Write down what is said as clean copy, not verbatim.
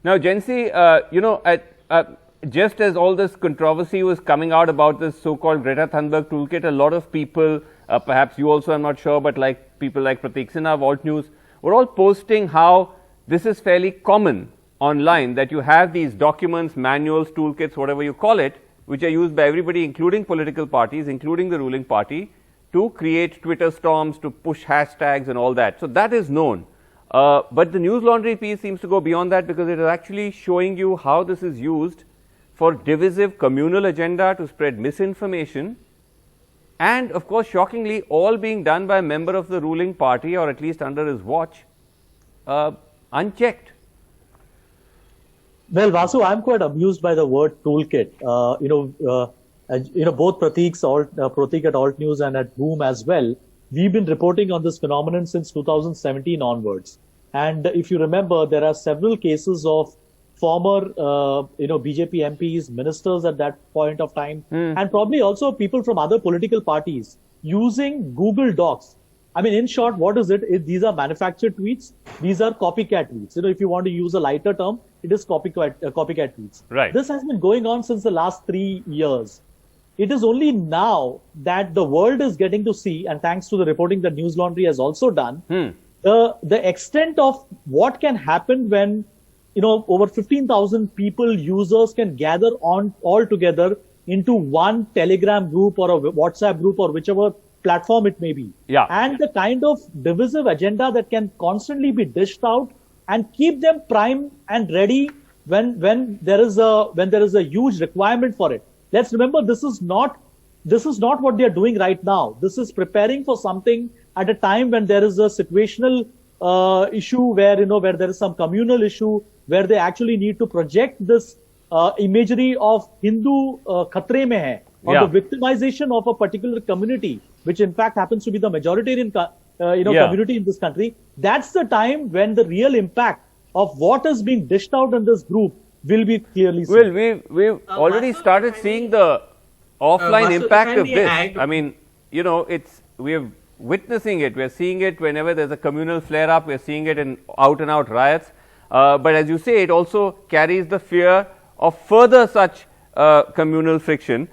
Now, Jency, just as all this controversy was coming out about this so-called Greta Thunberg toolkit, a lot of people, perhaps you also, I'm not sure, but like people like Prateek Sinha, Volt News, were all posting how this is fairly common online, that you have these documents, manuals, toolkits, whatever you call it, which are used by everybody, including political parties, including the ruling party, to create Twitter storms, to push hashtags and all that. So that is known. But the news laundry piece seems to go beyond that, because it is actually showing you how this is used for divisive communal agenda to spread misinformation, and of course shockingly all being done by a member of the ruling party, or at least under his watch, unchecked. Well, Vasu, I'm quite amused by the word toolkit. Both Prateek at Alt News and at Boom as well, we've been reporting on this phenomenon since 2017 onwards. And if you remember, there are several cases of former, BJP MPs, ministers at that point of time, and probably also people from other political parties using Google Docs. I mean, in short, what is it? These are manufactured tweets. These are copycat tweets. If you want to use a lighter term, it is copycat tweets. Right. This has been going on since the last 3 years. It is only now that the world is getting to see, and thanks to the reporting that News Laundry has also done, the extent of what can happen when over 15,000 people, users can gather all together into one Telegram group or a WhatsApp group or whichever platform it may be. Yeah. And the kind of divisive agenda that can constantly be dished out and keep them primed and ready when there is a huge requirement for it. Let's remember, this is not what they are doing right now. This is preparing for something at a time when there is a situational issue where there is some communal issue where they actually need to project this imagery of Hindu khatre mein hai, or the victimization of a particular community, which in fact happens to be the majoritarian community in this country. That's the time when the real impact of what is being dished out in this group will be clearly seen. Well, we've already started seeing the offline impact of this. I mean, we're witnessing it. We're seeing it whenever there's a communal flare-up. We're seeing it in out-and-out riots. But as you say, it also carries the fear of further such communal friction.